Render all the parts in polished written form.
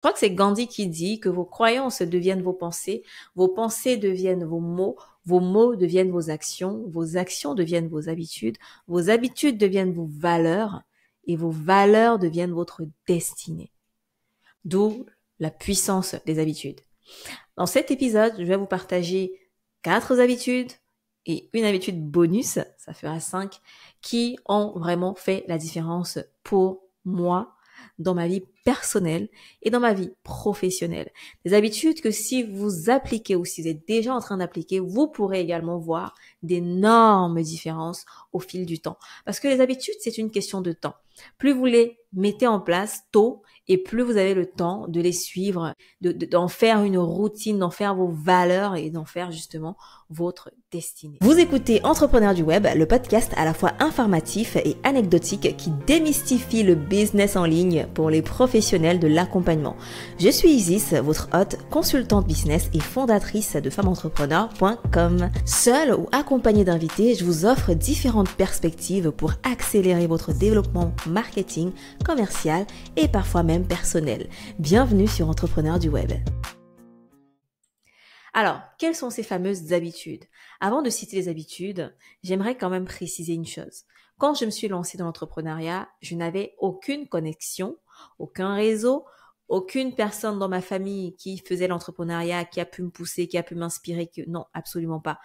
Je crois que c'est Gandhi qui dit que vos croyances deviennent vos pensées deviennent vos mots deviennent vos actions deviennent vos habitudes deviennent vos valeurs et vos valeurs deviennent votre destinée. D'où la puissance des habitudes. Dans cet épisode, je vais vous partager 4 habitudes et une habitude bonus, ça fera 5, qui ont vraiment fait la différence pour moi dans ma vie personnelle et dans ma vie professionnelle. Des habitudes que si vous appliquez ou si vous êtes déjà en train d'appliquer, vous pourrez également voir d'énormes différences au fil du temps. Parce que les habitudes, c'est une question de temps. Plus vous les mettez en place tôt et plus vous avez le temps de les suivre, d'en faire une routine, d'en faire vos valeurs et d'en faire justement votre destinée. Vous écoutez Entrepreneurs du Web, le podcast à la fois informatif et anecdotique qui démystifie le business en ligne pour les professionnels de l'accompagnement. Je suis Isis, votre hôte, consultante business et fondatrice de femmeentrepreneur.com. Seule ou accompagnée d'invités, je vous offre différentes perspectives pour accélérer votre développement marketing, commercial et parfois même personnel. Bienvenue sur Entrepreneurs du Web. Alors, quelles sont ces fameuses habitudes? Avant de citer les habitudes, j'aimerais quand même préciser une chose. Quand je me suis lancée dans l'entrepreneuriat, je n'avais aucune connexion, aucun réseau, aucune personne dans ma famille qui faisait l'entrepreneuriat, qui a pu me pousser, qui a pu m'inspirer. Non, absolument pas.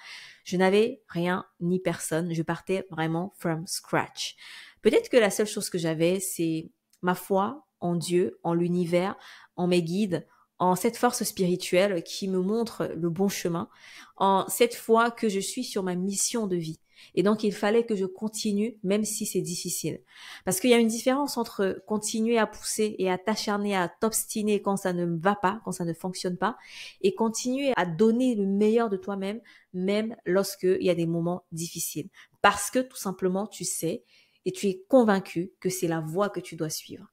Je n'avais rien ni personne. Je partais vraiment from scratch. Peut-être que la seule chose que j'avais, c'est ma foi en Dieu, en l'univers, en mes guides, en cette force spirituelle qui me montre le bon chemin, en cette foi que je suis sur ma mission de vie. Et donc, il fallait que je continue, même si c'est difficile. Parce qu'il y a une différence entre continuer à pousser et à t'acharner, à t'obstiner quand ça ne va pas, quand ça ne fonctionne pas, et continuer à donner le meilleur de toi-même, même lorsqu'il y a des moments difficiles. Parce que tout simplement, tu sais et tu es convaincu que c'est la voie que tu dois suivre.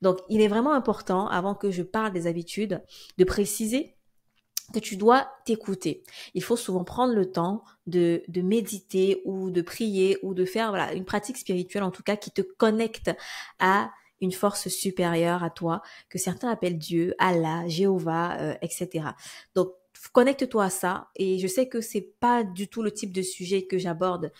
Donc, il est vraiment important, avant que je parle des habitudes, de préciser que tu dois t'écouter. Il faut souvent prendre le temps de méditer ou de prier ou de faire une pratique spirituelle, en tout cas, qui te connecte à une force supérieure à toi, que certains appellent Dieu, Allah, Jéhovah, etc. Donc, connecte-toi à ça, et je sais que c'est pas du tout le type de sujet que j'aborde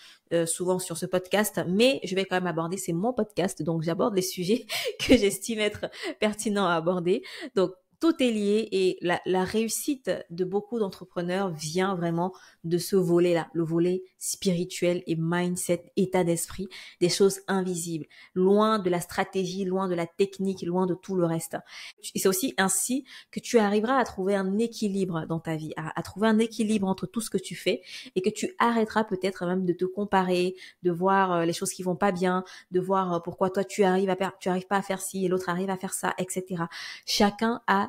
souvent sur ce podcast, mais je vais quand même aborder, c'est mon podcast, donc j'aborde les sujets que j'estime être pertinents à aborder. Donc, tout est lié, et la réussite de beaucoup d'entrepreneurs vient vraiment de ce volet-là, le volet spirituel et mindset, état d'esprit, des choses invisibles, loin de la stratégie, loin de la technique, loin de tout le reste. Et c'est aussi ainsi que tu arriveras à trouver un équilibre dans ta vie, à trouver un équilibre entre tout ce que tu fais, et que tu arrêteras peut-être même de te comparer, de voir les choses qui vont pas bien, de voir pourquoi toi tu arrives pas à faire ci et l'autre arrive à faire ça, etc. Chacun a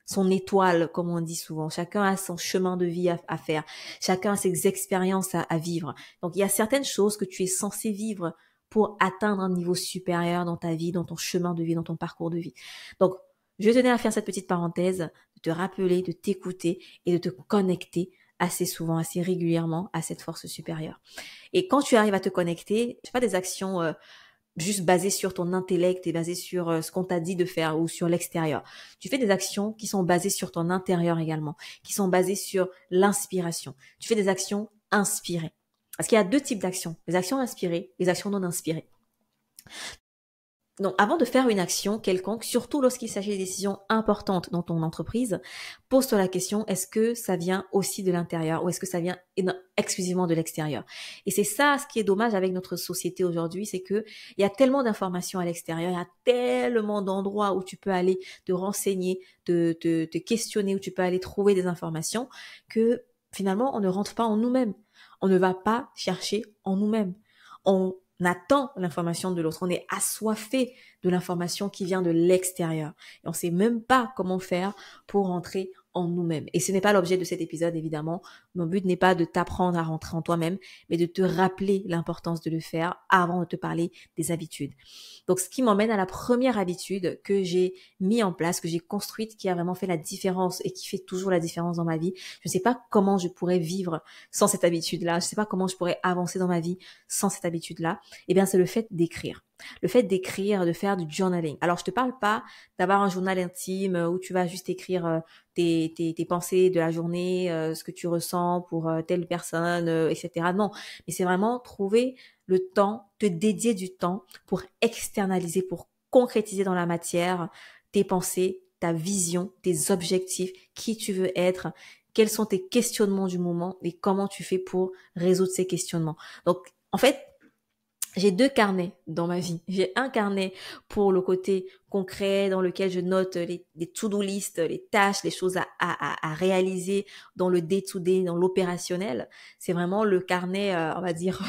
son étoile, comme on dit souvent. Chacun a son chemin de vie à faire. Chacun a ses expériences à vivre. Donc, il y a certaines choses que tu es censé vivre pour atteindre un niveau supérieur dans ta vie, dans ton chemin de vie, dans ton parcours de vie. Donc, je tenais à faire cette petite parenthèse, de te rappeler, de t'écouter et de te connecter assez souvent, assez régulièrement à cette force supérieure. Et quand tu arrives à te connecter, c'est pas des actions juste basé sur ton intellect et basé sur ce qu'on t'a dit de faire ou sur l'extérieur. Tu fais des actions qui sont basées sur ton intérieur également, qui sont basées sur l'inspiration. Tu fais des actions inspirées. Parce qu'il y a 2 types d'actions, les actions inspirées, les actions non inspirées. Donc, avant de faire une action quelconque, surtout lorsqu'il s'agit de décisions importantes dans ton entreprise, pose-toi la question, est-ce que ça vient aussi de l'intérieur ou est-ce que ça vient exclusivement de l'extérieur? Et c'est ça, ce qui est dommage avec notre société aujourd'hui, c'est que il y a tellement d'informations à l'extérieur, il y a tellement d'endroits où tu peux aller te renseigner, te questionner, où tu peux aller trouver des informations, que finalement, on ne rentre pas en nous-mêmes. On ne va pas chercher en nous-mêmes. On attend l'information de l'autre. On est assoiffé de l'information qui vient de l'extérieur. Et on ne sait même pas comment faire pour rentrer en nous-mêmes. Et ce n'est pas l'objet de cet épisode, évidemment. Mon but n'est pas de t'apprendre à rentrer en toi-même, mais de te rappeler l'importance de le faire avant de te parler des habitudes. Donc, ce qui m'emmène à la première habitude que j'ai mis en place, que j'ai construite, qui a vraiment fait la différence et qui fait toujours la différence dans ma vie. Je ne sais pas comment je pourrais vivre sans cette habitude-là. Je ne sais pas comment je pourrais avancer dans ma vie sans cette habitude-là. Eh bien, c'est le fait d'écrire. Le fait d'écrire, de faire du journaling. Alors, je te parle pas d'avoir un journal intime où tu vas juste écrire tes pensées de la journée, ce que tu ressens pour telle personne, etc. Non, mais c'est vraiment trouver le temps, te dédier du temps pour externaliser, pour concrétiser dans la matière tes pensées, ta vision, tes objectifs, qui tu veux être, quels sont tes questionnements du moment et comment tu fais pour résoudre ces questionnements. Donc, en fait, j'ai deux carnets dans ma vie. J'ai un carnet pour le côté concret dans lequel je note les to-do list, les tâches, les choses à réaliser dans le day-to-day, dans l'opérationnel. C'est vraiment le carnet, on va dire,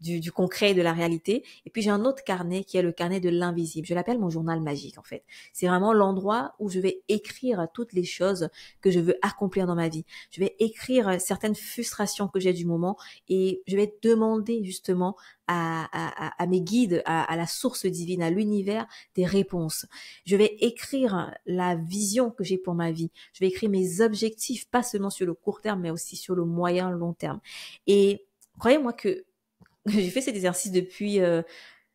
du concret et de la réalité. Et puis j'ai un autre carnet qui est le carnet de l'invisible. Je l'appelle mon journal magique en fait. C'est vraiment l'endroit où je vais écrire toutes les choses que je veux accomplir dans ma vie. Je vais écrire certaines frustrations que j'ai du moment et je vais demander justement à mes guides, à la source divine, à l'univers, des réponses. Je vais écrire la vision que j'ai pour ma vie. Je vais écrire mes objectifs, pas seulement sur le court terme, mais aussi sur le moyen, long terme. Et croyez-moi que j'ai fait cet exercice depuis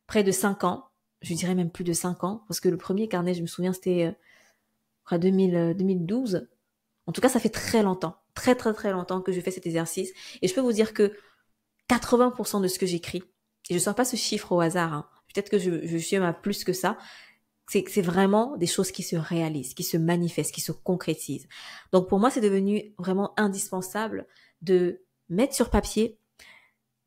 près de 5 ans. Je dirais même plus de 5 ans, parce que le premier carnet, je me souviens, c'était 2012. En tout cas, ça fait très longtemps, très très très longtemps que je fais cet exercice. Et je peux vous dire que 80% de ce que j'écris, et je ne sors pas ce chiffre au hasard, hein. Peut-être que je suis même à plus que ça, c'est vraiment des choses qui se réalisent, qui se manifestent, qui se concrétisent. Donc pour moi, c'est devenu vraiment indispensable de mettre sur papier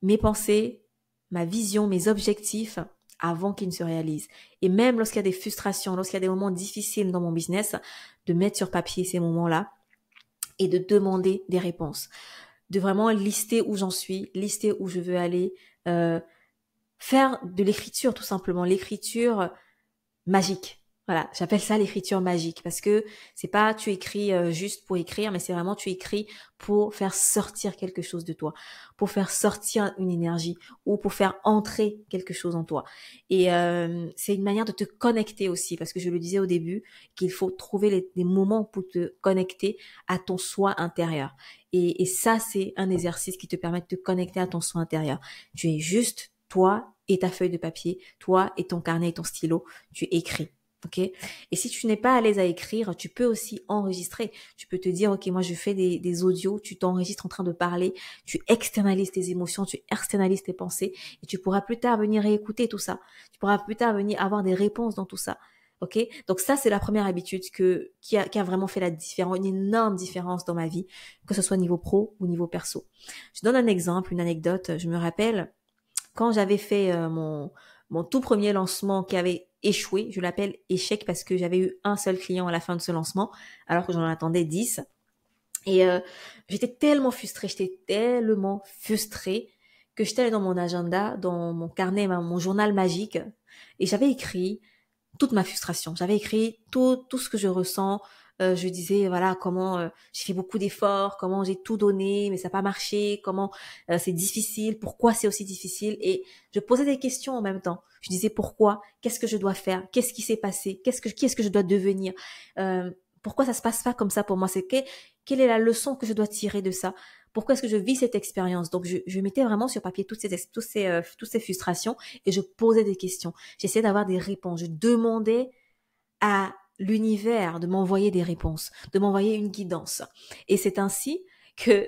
mes pensées, ma vision, mes objectifs avant qu'ils ne se réalisent. Et même lorsqu'il y a des frustrations, lorsqu'il y a des moments difficiles dans mon business, de mettre sur papier ces moments-là et de demander des réponses. De vraiment lister où j'en suis, lister où je veux aller, faire de l'écriture tout simplement, l'écriture magique. Voilà, j'appelle ça l'écriture magique parce que c'est pas tu écris juste pour écrire, mais c'est vraiment tu écris pour faire sortir quelque chose de toi, pour faire sortir une énergie ou pour faire entrer quelque chose en toi. Et c'est une manière de te connecter aussi parce que je le disais au début qu'il faut trouver des moments pour te connecter à ton soi intérieur. Et ça, c'est un exercice qui te permet de te connecter à ton soi intérieur. Tu es juste toi et ta feuille de papier, toi et ton carnet et ton stylo, tu écris. Ok. Et si tu n'es pas à l'aise à écrire, tu peux aussi enregistrer. Tu peux te dire, ok, moi je fais des audios, tu t'enregistres en train de parler, tu externalises tes émotions, tu externalises tes pensées, et tu pourras plus tard venir réécouter tout ça. Tu pourras plus tard venir avoir des réponses dans tout ça. Ok. Donc ça, c'est la première habitude qui a vraiment fait la différence, une énorme différence dans ma vie, que ce soit niveau pro ou niveau perso. Je donne un exemple, une anecdote. Je me rappelle quand j'avais fait mon tout premier lancement qui avait échoué, je l'appelle échec parce que j'avais eu un seul client à la fin de ce lancement, alors que j'en attendais 10. Et j'étais tellement frustrée que j'étais allée dans mon agenda, dans mon carnet, mon journal magique, et j'avais écrit toute ma frustration. J'avais écrit tout ce que je ressens. Je disais voilà comment j'ai fait beaucoup d'efforts, comment j'ai tout donné mais ça n'a pas marché, comment c'est difficile, pourquoi c'est aussi difficile, et je posais des questions en même temps. Je disais pourquoi, qu'est-ce que je dois faire, qu'est-ce qui s'est passé, qui est-ce que je dois devenir, pourquoi ça se passe pas comme ça pour moi, quelle est la leçon que je dois tirer de ça, pourquoi est-ce que je vis cette expérience. Donc je mettais vraiment sur papier toutes ces frustrations et je posais des questions. J'essayais d'avoir des réponses. Je demandais à l'univers de m'envoyer des réponses, de m'envoyer une guidance. Et c'est ainsi que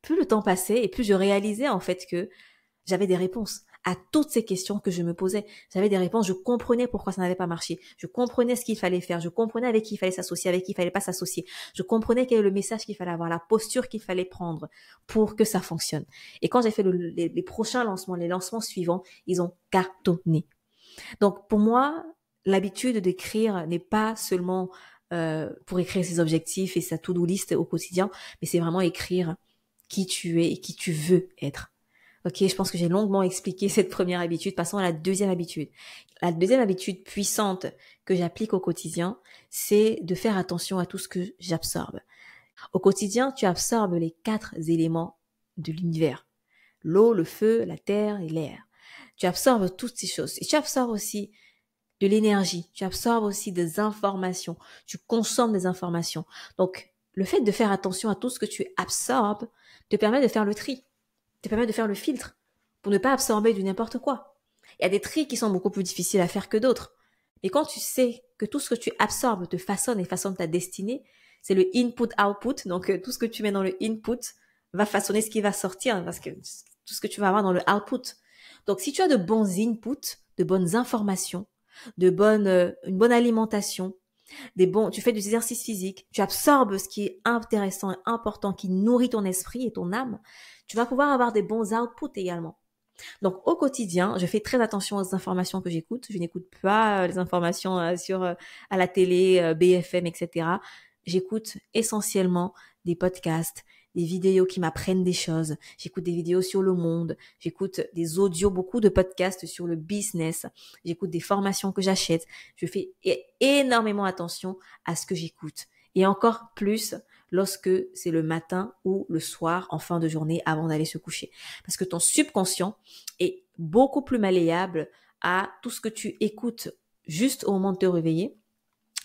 plus le temps passait et plus je réalisais en fait que j'avais des réponses à toutes ces questions que je me posais. J'avais des réponses, je comprenais pourquoi ça n'avait pas marché. Je comprenais ce qu'il fallait faire, je comprenais avec qui il fallait s'associer, avec qui il fallait pas s'associer. Je comprenais quel est le message qu'il fallait avoir, la posture qu'il fallait prendre pour que ça fonctionne. Et quand j'ai fait les prochains lancements, les lancements suivants, ils ont cartonné. Donc pour moi, l'habitude d'écrire n'est pas seulement pour écrire ses objectifs et sa to-do list au quotidien, mais c'est vraiment écrire qui tu es et qui tu veux être. Ok, je pense que j'ai longuement expliqué cette première habitude. Passons à la deuxième habitude. La deuxième habitude puissante que j'applique au quotidien, c'est de faire attention à tout ce que j'absorbe. Au quotidien, tu absorbes les 4 éléments de l'univers. L'eau, le feu, la terre et l'air. Tu absorbes toutes ces choses. Et tu absorbes aussi de l'énergie. Tu absorbes aussi des informations. Tu consommes des informations. Donc, le fait de faire attention à tout ce que tu absorbes te permet de faire le tri, te permet de faire le filtre pour ne pas absorber du n'importe quoi. Il y a des tri qui sont beaucoup plus difficiles à faire que d'autres. Et quand tu sais que tout ce que tu absorbes te façonne et façonne ta destinée, c'est le input-output. Donc, tout ce que tu mets dans le input va façonner ce qui va sortir, parce que tout ce que tu vas avoir dans le output. Donc, si tu as de bons inputs, de bonnes informations, une bonne alimentation, tu fais des exercices physiques, tu absorbes ce qui est intéressant et important, qui nourrit ton esprit et ton âme, tu vas pouvoir avoir des bons outputs également. Donc, au quotidien, je fais très attention aux informations que j'écoute. Je n'écoute pas les informations à la télé, BFM, etc. J'écoute essentiellement des podcasts, des vidéos qui m'apprennent des choses. J'écoute des vidéos sur le monde. J'écoute des audios, beaucoup de podcasts sur le business. J'écoute des formations que j'achète. Je fais énormément attention à ce que j'écoute. Et encore plus lorsque c'est le matin ou le soir en fin de journée avant d'aller se coucher. Parce que ton subconscient est beaucoup plus malléable à tout ce que tu écoutes juste au moment de te réveiller.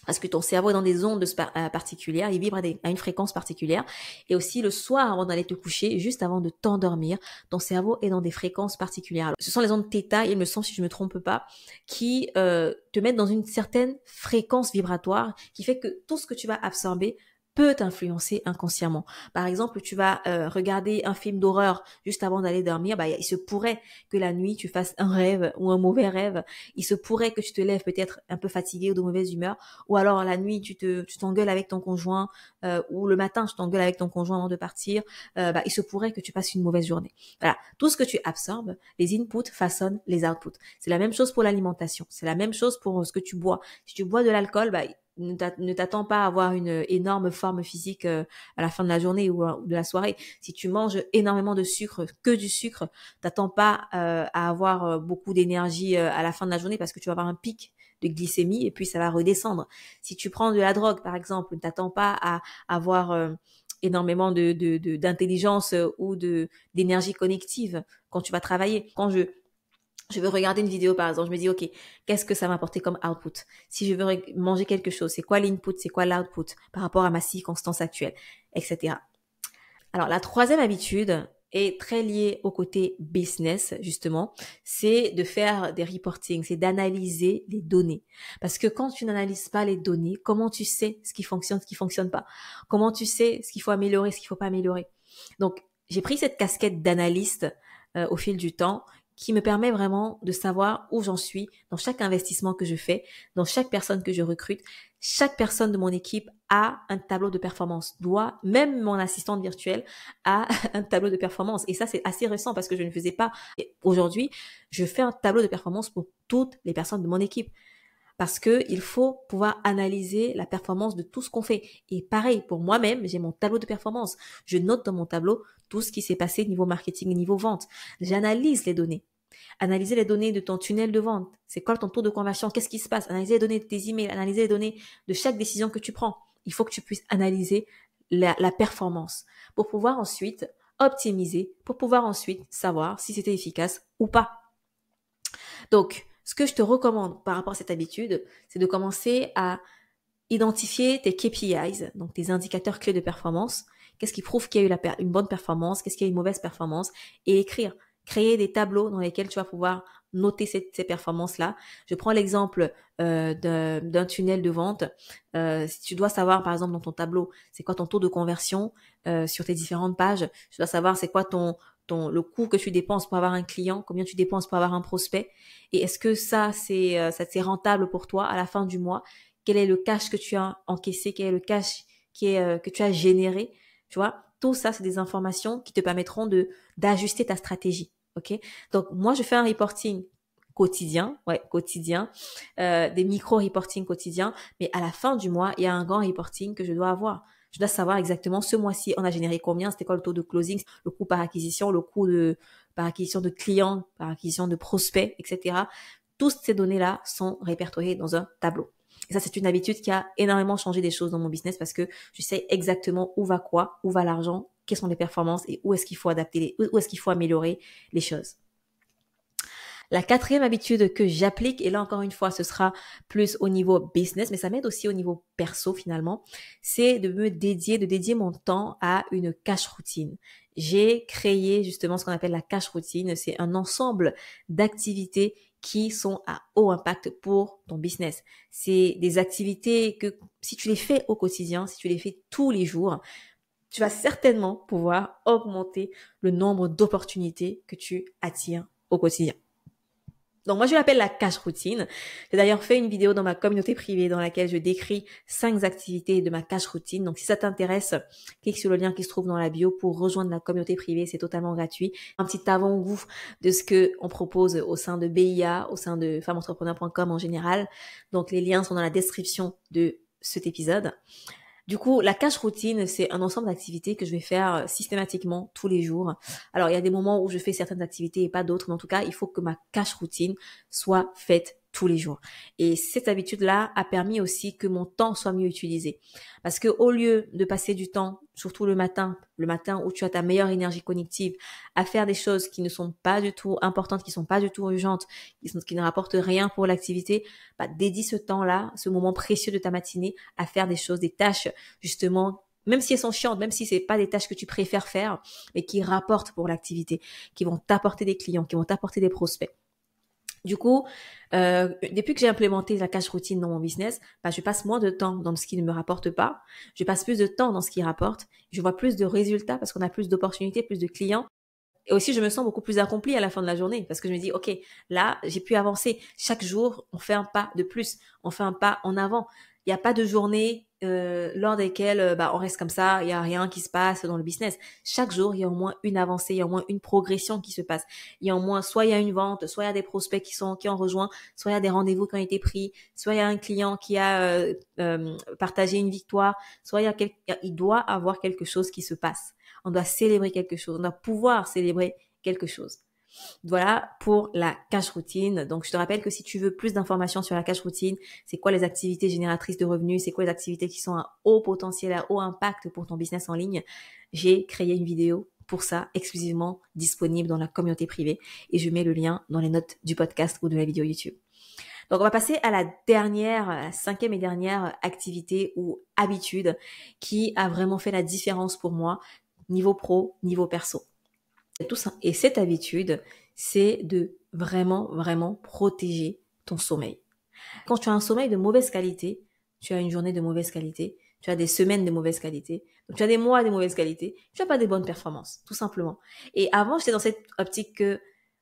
Parce que ton cerveau est dans des ondes particulières, il vibre à une fréquence particulière. Et aussi le soir avant d'aller te coucher, juste avant de t'endormir, ton cerveau est dans des fréquences particulières. Alors, ce sont les ondes θ, il me semble, si je ne me trompe pas, qui te mettent dans une certaine fréquence vibratoire qui fait que tout ce que tu vas absorber peut t'influencer inconsciemment. Par exemple, tu vas regarder un film d'horreur juste avant d'aller dormir, il se pourrait que la nuit tu fasses un rêve ou un mauvais rêve. Il se pourrait que tu te lèves peut-être un peu fatigué ou de mauvaise humeur, ou alors la nuit tu t'engueules avec ton conjoint, ou le matin tu t'engueules avec ton conjoint avant de partir. Il se pourrait que tu passes une mauvaise journée. Voilà, tout ce que tu absorbes, les inputs façonnent les outputs. C'est la même chose pour l'alimentation, c'est la même chose pour ce que tu bois. Si tu bois de l'alcool, ne t'attends pas à avoir une énorme forme physique à la fin de la journée ou de la soirée. Si tu manges énormément de sucre, que du sucre, t'attends pas à avoir beaucoup d'énergie à la fin de la journée, parce que tu vas avoir un pic de glycémie et puis ça va redescendre. Si tu prends de la drogue, par exemple, ne t'attends pas à avoir énormément d'intelligence ou d'énergie connective quand tu vas travailler. Quand je veux regarder une vidéo, par exemple, je me dis, OK, qu'est-ce que ça va apporter comme output? Si je veux manger quelque chose, c'est quoi l'input, c'est quoi l'output par rapport à ma circonstance actuelle, etc. Alors, la troisième habitude est très liée au côté business, justement, c'est de faire des reporting, c'est d'analyser les données. Parce que quand tu n'analyses pas les données, comment tu sais ce qui fonctionne pas? Comment tu sais ce qu'il faut améliorer, ce qu'il faut pas améliorer? Donc, j'ai pris cette casquette d'analyste au fil du temps, qui me permet vraiment de savoir où j'en suis dans chaque investissement que je fais, dans chaque personne que je recrute. Chaque personne de mon équipe a un tableau de performance. Même mon assistante virtuelle a un tableau de performance. Et ça, c'est assez récent parce que je ne faisais pas. Et aujourd'hui, je fais un tableau de performance pour toutes les personnes de mon équipe. Parce que il faut pouvoir analyser la performance de tout ce qu'on fait. Et pareil, pour moi-même, j'ai mon tableau de performance. Je note dans mon tableau tout ce qui s'est passé niveau marketing et niveau vente. J'analyse les données. Analyser les données de ton tunnel de vente. C'est quoi ton taux de conversion? Qu'est-ce qui se passe? Analyser les données de tes emails, analyser les données de chaque décision que tu prends. Il faut que tu puisses analyser la performance pour pouvoir ensuite optimiser, pour pouvoir ensuite savoir si c'était efficace ou pas. Donc, ce que je te recommande par rapport à cette habitude, c'est de commencer à identifier tes KPIs, donc tes indicateurs clés de performance. Qu'est-ce qui prouve qu'il y a eu une bonne performance? Qu'est-ce qu'il y a une mauvaise performance? Et écrire. Créer des tableaux dans lesquels tu vas pouvoir noter ces performances-là. Je prends l'exemple d'un tunnel de vente. Si tu dois savoir, par exemple, dans ton tableau, c'est quoi ton taux de conversion sur tes différentes pages. Tu dois savoir c'est quoi le coût que tu dépenses pour avoir un client, combien tu dépenses pour avoir un prospect. Et est-ce que ça c'est rentable pour toi à la fin du mois? Quel est le cash que tu as encaissé? Quel est le cash que tu as généré? Tu vois, tout ça, c'est des informations qui te permettront d'ajuster ta stratégie. OK? Donc, moi, je fais un reporting quotidien, des micro-reporting quotidiens, mais à la fin du mois, il y a un grand reporting que je dois avoir. Je dois savoir exactement ce mois-ci, on a généré combien, c'était quoi le taux de closing, le coût par acquisition, le coût par acquisition de clients, par acquisition de prospects, etc. Toutes ces données-là sont répertoriées dans un tableau. Et ça, c'est une habitude qui a énormément changé des choses dans mon business parce que je sais exactement où va quoi, où va l'argent, quelles sont les performances et où est-ce qu'il faut adapter, où est-ce qu'il faut améliorer les choses. La quatrième habitude que j'applique, et là encore une fois, ce sera plus au niveau business, mais ça m'aide aussi au niveau perso finalement, c'est de dédier mon temps à une cash routine. J'ai créé justement ce qu'on appelle la cash routine. C'est un ensemble d'activités qui sont à haut impact pour ton business. C'est des activités que si tu les fais au quotidien, si tu les fais tous les jours, tu vas certainement pouvoir augmenter le nombre d'opportunités que tu attires au quotidien. Donc moi je l'appelle la cash routine. J'ai d'ailleurs fait une vidéo dans ma communauté privée dans laquelle je décris 5 activités de ma cash routine. Donc si ça t'intéresse, clique sur le lien qui se trouve dans la bio pour rejoindre la communauté privée, c'est totalement gratuit. Un petit avant-goût de ce que on propose au sein de BIA, au sein de femmeentrepreneur.com en général. Donc les liens sont dans la description de cet épisode. Du coup, la cash routine, c'est un ensemble d'activités que je vais faire systématiquement tous les jours. Alors, il y a des moments où je fais certaines activités et pas d'autres, mais en tout cas, il faut que ma cash routine soit faite tous les jours. Et cette habitude-là a permis aussi que mon temps soit mieux utilisé. Parce que au lieu de passer du temps, surtout le matin où tu as ta meilleure énergie cognitive, à faire des choses qui ne sont pas du tout importantes, qui sont pas du tout urgentes, qui ne rapportent rien pour l'activité, dédie ce temps-là, ce moment précieux de ta matinée à faire des choses, des tâches, justement, même si elles sont chiantes, même si c'est pas des tâches que tu préfères faire, mais qui rapportent pour l'activité, qui vont t'apporter des clients, qui vont t'apporter des prospects. Du coup, depuis que j'ai implémenté la cash routine dans mon business, je passe moins de temps dans ce qui ne me rapporte pas. Je passe plus de temps dans ce qui rapporte. Je vois plus de résultats parce qu'on a plus d'opportunités, plus de clients. Et aussi, je me sens beaucoup plus accomplie à la fin de la journée parce que je me dis, OK, là, j'ai pu avancer. Chaque jour, on fait un pas de plus. On fait un pas en avant. Il n'y a pas de journée lors desquelles on reste comme ça, il n'y a rien qui se passe dans le business. Chaque jour, il y a au moins une avancée, il y a au moins une progression qui se passe. Il y a au moins, soit il y a une vente, soit il y a des prospects qui ont rejoint, soit il y a des rendez-vous qui ont été pris, soit il y a un client qui a partagé une victoire, soit il doit avoir quelque chose qui se passe. On doit célébrer quelque chose, on doit pouvoir célébrer quelque chose. Voilà pour la cash routine. Donc, je te rappelle que si tu veux plus d'informations sur la cash routine, c'est quoi les activités génératrices de revenus, c'est quoi les activités qui sont à haut potentiel, à haut impact pour ton business en ligne, j'ai créé une vidéo pour ça, exclusivement disponible dans la communauté privée et je mets le lien dans les notes du podcast ou de la vidéo YouTube. Donc, on va passer à la cinquième et dernière activité ou habitude qui a vraiment fait la différence pour moi, niveau pro, niveau perso. Tout ça. Et cette habitude, c'est de vraiment, vraiment protéger ton sommeil. Quand tu as un sommeil de mauvaise qualité, tu as une journée de mauvaise qualité, tu as des semaines de mauvaise qualité, donc tu as des mois de mauvaise qualité, tu n'as pas des bonnes performances, tout simplement. Et avant, j'étais dans cette optique que,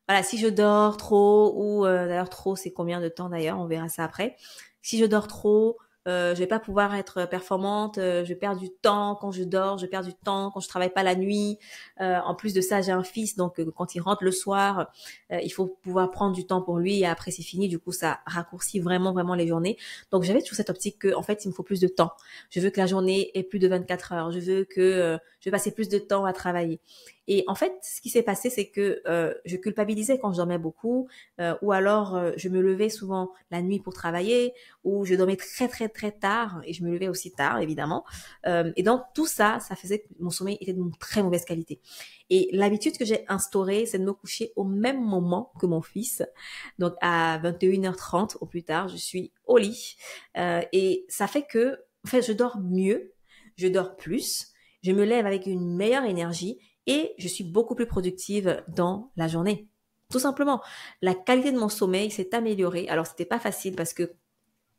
voilà, si je dors trop, ou d'ailleurs trop, c'est combien de temps d'ailleurs, on verra ça après. Si je dors trop, je vais pas pouvoir être performante, je perds du temps quand je dors, je perds du temps quand je travaille pas la nuit. En plus de ça, j'ai un fils, donc quand il rentre le soir, il faut pouvoir prendre du temps pour lui et après c'est fini. Du coup, ça raccourcit vraiment, vraiment les journées. Donc j'avais toujours cette optique que, en fait, il me faut plus de temps. Je veux que la journée ait plus de 24 heures. Je veux que je vais passer plus de temps à travailler. Et en fait, ce qui s'est passé, c'est que je culpabilisais quand je dormais beaucoup, ou alors je me levais souvent la nuit pour travailler, ou je dormais très très très tard et je me levais aussi tard, évidemment. Et donc tout ça, ça faisait que mon sommeil était de très mauvaise qualité. Et l'habitude que j'ai instaurée, c'est de me coucher au même moment que mon fils. Donc à 21h30 au plus tard, je suis au lit. Et ça fait que, en fait, je dors mieux, je dors plus, je me lève avec une meilleure énergie et je suis beaucoup plus productive dans la journée. Tout simplement, la qualité de mon sommeil s'est améliorée. Alors, c'était pas facile parce que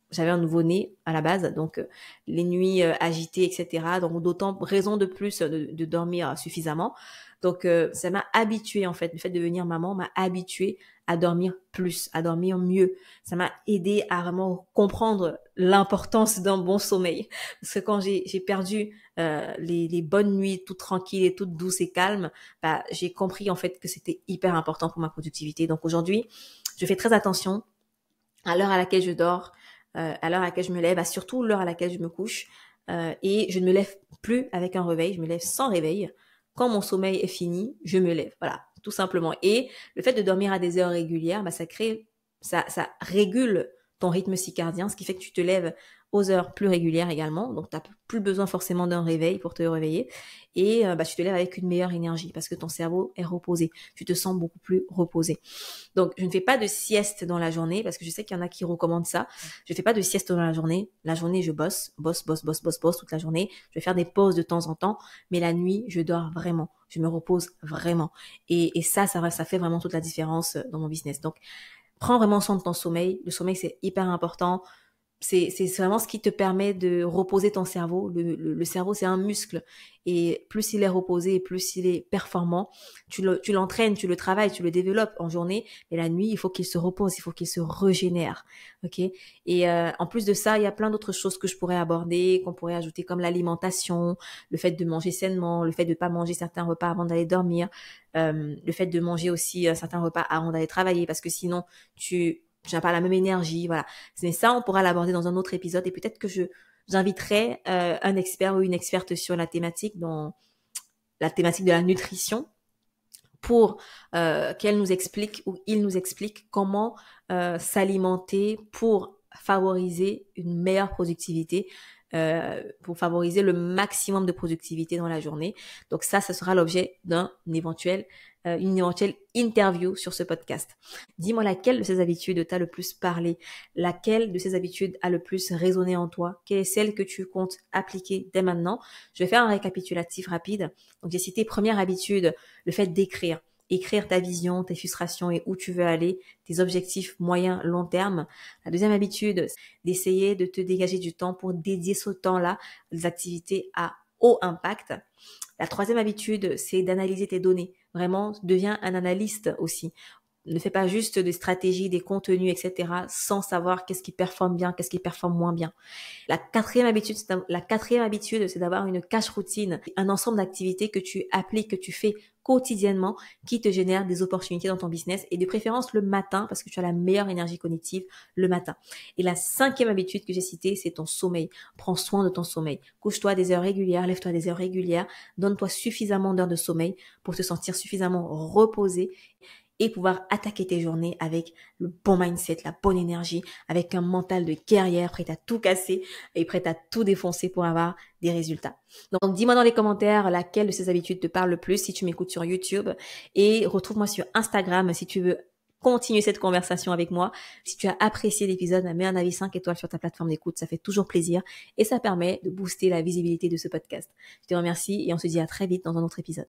j'avais un nouveau-né à la base, donc les nuits agitées, etc. Donc, d'autant raison de plus de dormir suffisamment. Donc, ça m'a habituée, en fait. Le fait de devenir maman m'a habituée à dormir plus, à dormir mieux. Ça m'a aidé à vraiment comprendre l'importance d'un bon sommeil. Parce que quand j'ai perdu les bonnes nuits toutes tranquilles et toutes douces et calmes, j'ai compris en fait que c'était hyper important pour ma productivité. Donc aujourd'hui, je fais très attention à l'heure à laquelle je dors, à l'heure à laquelle je me lève, surtout l'heure à laquelle je me couche. Et je ne me lève plus avec un réveil, je me lève sans réveil. Quand mon sommeil est fini, je me lève. Voilà, tout simplement. Et le fait de dormir à des heures régulières, ça régule ton rythme circadien, ce qui fait que tu te lèves aux heures plus régulières également. Donc, tu n'as plus besoin forcément d'un réveil pour te réveiller. Et tu te lèves avec une meilleure énergie parce que ton cerveau est reposé. Tu te sens beaucoup plus reposé. Donc, je ne fais pas de sieste dans la journée parce que je sais qu'il y en a qui recommandent ça. Je ne fais pas de sieste dans la journée. La journée, je bosse toute la journée. Je vais faire des pauses de temps en temps. Mais la nuit, je dors vraiment. Je me repose vraiment. Et ça fait vraiment toute la différence dans mon business. Donc, Prends vraiment soin de ton sommeil. Le sommeil, c'est hyper important. C'est vraiment ce qui te permet de reposer ton cerveau. Le cerveau, c'est un muscle. Et plus il est reposé, plus il est performant. Tu l'entraînes, tu le travailles, tu le développes en journée. Mais la nuit, il faut qu'il se repose, il faut qu'il se régénère. OK? Et en plus de ça, il y a plein d'autres choses que je pourrais aborder, qu'on pourrait ajouter comme l'alimentation, le fait de manger sainement, le fait de pas manger certains repas avant d'aller dormir, le fait de manger aussi certains repas avant d'aller travailler, parce que sinon, tu n'as pas la même énergie, voilà. Mais ça, on pourra l'aborder dans un autre épisode et peut-être que j'inviterai un expert ou une experte sur la thématique, dans la thématique de la nutrition, pour qu'elle nous explique ou il nous explique comment s'alimenter pour favoriser une meilleure productivité, pour favoriser le maximum de productivité dans la journée. Donc ça sera l'objet une éventuelle interview sur ce podcast. Dis-moi laquelle de ces habitudes t'a le plus parlé, laquelle de ces habitudes a le plus résonné en toi, quelle est celle que tu comptes appliquer dès maintenant. Je vais faire un récapitulatif rapide. Donc j'ai cité première habitude, le fait d'écrire. Écrire ta vision, tes frustrations et où tu veux aller, tes objectifs moyen, long terme. La deuxième habitude, d'essayer de te dégager du temps pour dédier ce temps-là à des activités à haut impact. La troisième habitude, c'est d'analyser tes données. Vraiment, deviens un analyste aussi. Ne fais pas juste des stratégies, des contenus, etc. sans savoir qu'est-ce qui performe bien, qu'est-ce qui performe moins bien. La quatrième habitude, c'est d'avoir une cash routine, un ensemble d'activités que tu appliques, que tu fais quotidiennement, qui te génèrent des opportunités dans ton business et de préférence le matin parce que tu as la meilleure énergie cognitive le matin. Et la cinquième habitude que j'ai citée, c'est ton sommeil. Prends soin de ton sommeil. Couche-toi à des heures régulières, lève-toi à des heures régulières, donne-toi suffisamment d'heures de sommeil pour te sentir suffisamment reposé et pouvoir attaquer tes journées avec le bon mindset, la bonne énergie, avec un mental de guerrière prête à tout casser et prête à tout défoncer pour avoir des résultats. Donc, dis-moi dans les commentaires laquelle de ces habitudes te parle le plus si tu m'écoutes sur YouTube, et retrouve-moi sur Instagram si tu veux continuer cette conversation avec moi. Si tu as apprécié l'épisode, mets un avis 5 étoiles sur ta plateforme d'écoute, ça fait toujours plaisir et ça permet de booster la visibilité de ce podcast. Je te remercie et on se dit à très vite dans un autre épisode.